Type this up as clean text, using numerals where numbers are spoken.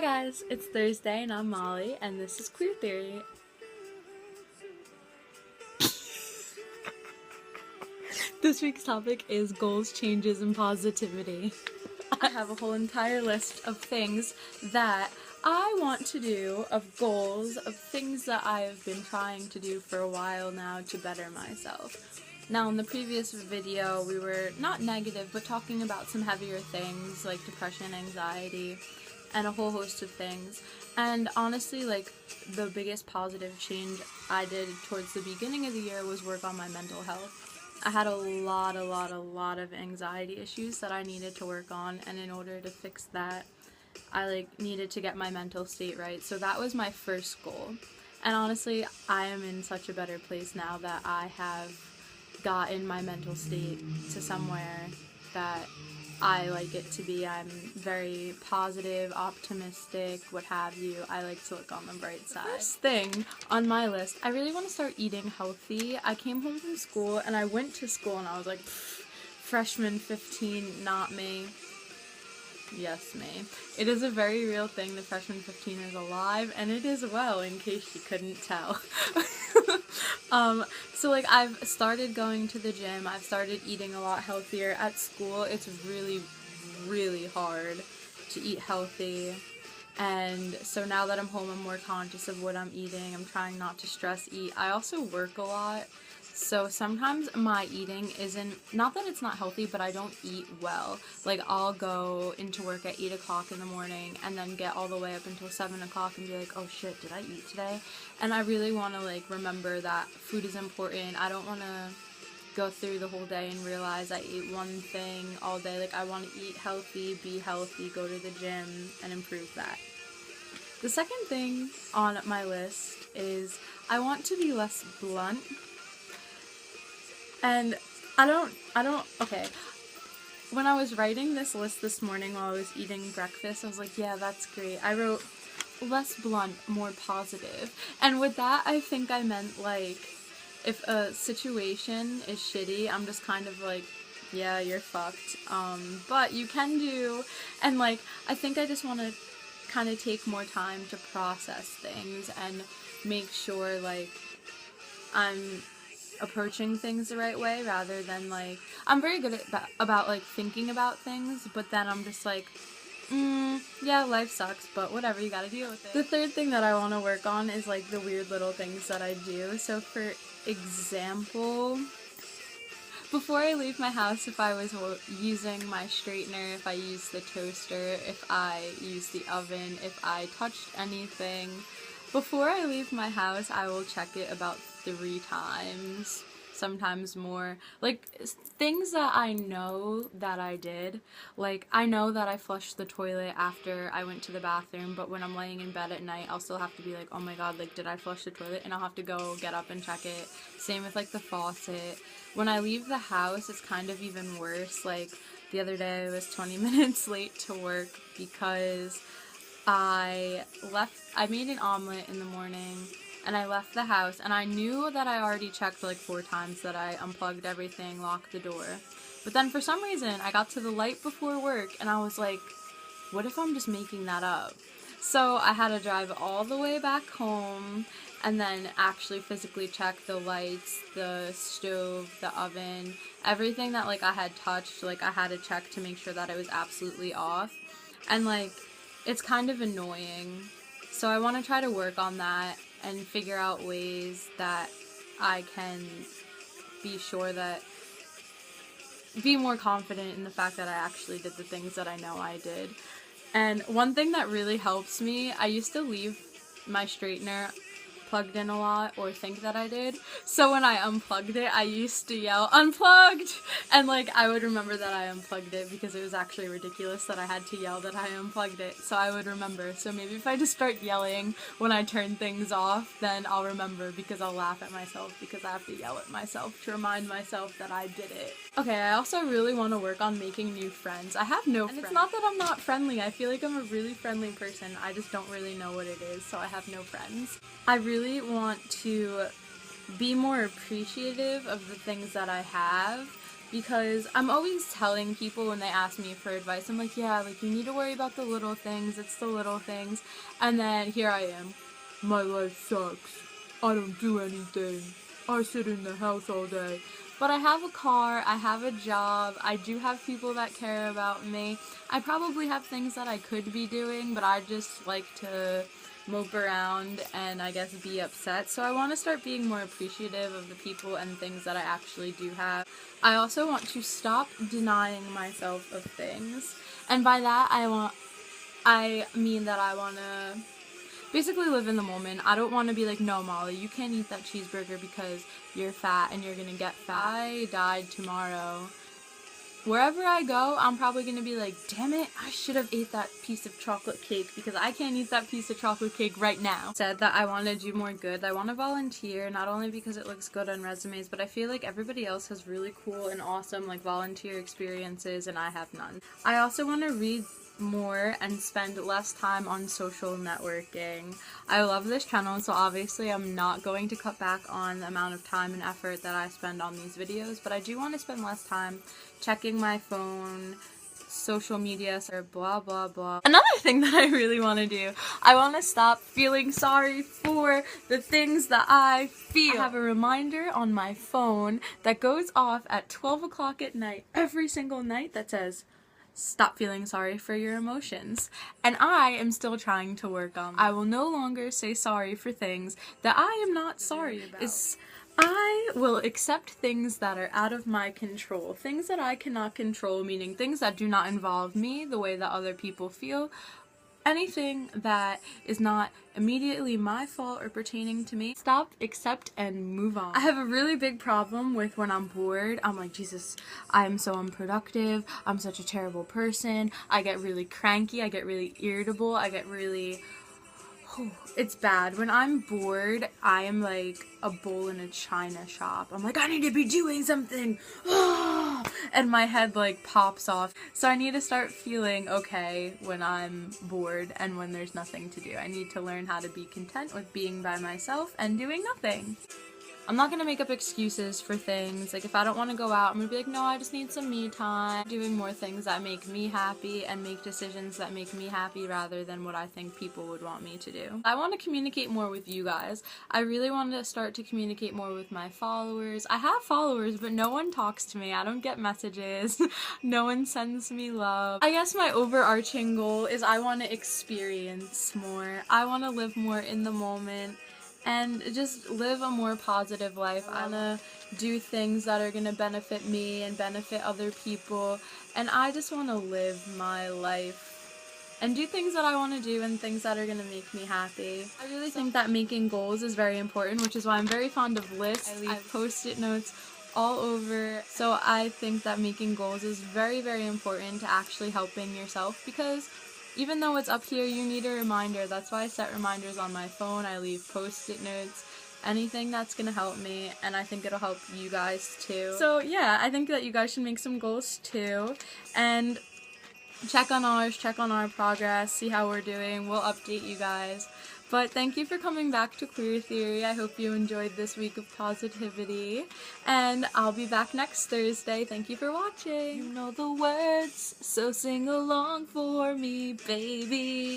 Hi guys, it's Thursday and I'm Molly and this is Queer Theory. This week's topic is goals, changes, and positivity. I have a whole entire list of things that I want to do, of goals, of things that I have been trying to do for a while now to better myself. Now, in the previous video, we were not negative, but talking about some heavier things like depression, anxiety, and a whole host of things. And honestly, like, the biggest positive change I did towards the beginning of the year was work on my mental health. I had a lot of anxiety issues that I needed to work on, and in order to fix that, I needed to get my mental state right. So that was my first goal. And honestly, I am in such a better place now that I have gotten my mental state to somewhere that I like it to be. I'm very positive, optimistic, what have you. I like to look on the bright side. First thing on my list, I really want to start eating healthy. I came home from school and I went to school and I was like, freshman 15, not me. Yes, me. It is a very real thing. The freshman 15 is alive, and it is well, in case you couldn't tell. So I've started going to the gym. I've started eating a lot healthier. At school, it's really hard to eat healthy. And so now that I'm home, I'm more conscious of what I'm eating. I'm trying not to stress eat. I also work a lot. So sometimes my eating isn't, not that it's not healthy, but I don't eat well. I'll go into work at 8 o'clock in the morning and then get all the way up until 7 o'clock and be like, oh shit, did I eat today? And I really want to remember that food is important. I don't want to go through the whole day and realize I ate one thing all day. I want to eat healthy, be healthy, go to the gym, and improve that. The second thing on my list is I want to be less blunt. And okay. When I was writing this list this morning while I was eating breakfast, I was like, yeah, that's great. I wrote less blunt, more positive. And with that, I think I meant, if a situation is shitty, I'm just kind of yeah, you're fucked. But you can do, and I think I just want to kind of take more time to process things and make sure, I'm approaching things the right way rather than I'm very good about thinking about things, but then I'm just yeah, life sucks, but whatever, you gotta deal with it. The third thing that I want to work on is the weird little things that I do. So for example, before I leave my house, if I was using my straightener, if I used the toaster, if I used the oven, if I touched anything, before I leave my house, I will check it about 3 times, sometimes more. Things that I know that I did. I know that I flushed the toilet after I went to the bathroom, but when I'm laying in bed at night, I'll still have to be oh my god, did I flush the toilet? And I'll have to go get up and check it. Same with, the faucet. When I leave the house, it's kind of even worse. The other day, I was 20 minutes late to work because I made an omelet in the morning, and I left the house, and I knew that I already checked 4 times that I unplugged everything, locked the door. But then for some reason, I got to the light before work, and I was like, what if I'm just making that up? So I had to drive all the way back home, and then actually physically check the lights, the stove, the oven, everything that I had touched, I had to check to make sure that it was absolutely off. And it's kind of annoying. So I want to try to work on that and figure out ways that I can be sure that, be more confident in the fact that I actually did the things that I know I did. And one thing that really helps me, I used to leave my straightener plugged in a lot, or think that I did. So when I unplugged it, I used to yell, "Unplugged!" And I would remember that I unplugged it because it was actually ridiculous that I had to yell that I unplugged it. So I would remember. So maybe if I just start yelling when I turn things off, then I'll remember, because I'll laugh at myself because I have to yell at myself to remind myself that I did it. Okay, I also really want to work on making new friends. I have no friends. And it's not that I'm not friendly. I feel like I'm a really friendly person. I just don't really know what it is, so I have no friends. I really want to be more appreciative of the things that I have, because I'm always telling people when they ask me for advice, I'm like, yeah, like, you need to worry about the little things, it's the little things, and then here I am, my life sucks, I don't do anything, I sit in the house all day. But I have a car, I have a job, I do have people that care about me. I probably have things that I could be doing, but I just like to mope around and I guess be upset. So I want to start being more appreciative of the people and things that I actually do have. I also want to stop denying myself of things. And by that I mean that I want to basically live in the moment. I don't want to be like, no, Molly, you can't eat that cheeseburger because you're fat and you're gonna get fat. I died tomorrow. Wherever I go, I'm probably gonna be like, damn it, I should have ate that piece of chocolate cake because I can't eat that piece of chocolate cake right now. Said that I want to do more good. I want to volunteer, not only because it looks good on resumes, but I feel like everybody else has really cool and awesome like volunteer experiences and I have none. I also want to read more and spend less time on social networking. I love this channel, so obviously I'm not going to cut back on the amount of time and effort that I spend on these videos, but I do want to spend less time checking my phone, social media, or blah blah blah. Another thing that I really want to do, I want to stop feeling sorry for the things that I feel. I have a reminder on my phone that goes off at 12 o'clock at night every single night that says, stop feeling sorry for your emotions. And I am still trying to work on that. I will no longer say sorry for things that I am not sorry about. I will accept things that are out of my control. Things that I cannot control, meaning things that do not involve me the way that other people feel. Anything that is not immediately my fault or pertaining to me, stop, accept, and move on. I have a really big problem with when I'm bored. I'm like, Jesus, I'm so unproductive. I'm such a terrible person. I get really cranky. I get really irritable. I get really... it's bad. When I'm bored, I am like a bull in a china shop. I'm like, I need to be doing something. And my head like pops off. So I need to start feeling okay when I'm bored and when there's nothing to do. I need to learn how to be content with being by myself and doing nothing. I'm not gonna make up excuses for things. Like, if I don't want to go out, I'm gonna be like, no, I just need some me time. Doing more things that make me happy and make decisions that make me happy rather than what I think people would want me to do. I want to communicate more with you guys. I really want to start to communicate more with my followers. I have followers, but no one talks to me. I don't get messages. No one sends me love. I guess my overarching goal is I want to experience more. I want to live more in the moment and just live a more positive life. I wanna do things that are gonna benefit me and benefit other people, and I just wanna live my life and do things that I want to do and things that are gonna make me happy. I really think that making goals is very important, which is why I'm very fond of lists. I leave post-it notes all over, so I think that making goals is very, very important to actually helping yourself, because even though it's up here, you need a reminder. That's why I set reminders on my phone. I leave post-it notes, anything that's gonna help me, and I think it'll help you guys too. So yeah, I think that you guys should make some goals too, and check on ours, check on our progress, see how we're doing. We'll update you guys. But thank you for coming back to Queer Theory. I hope you enjoyed this week of positivity. And I'll be back next Thursday. Thank you for watching. You know the words, so sing along for me, baby.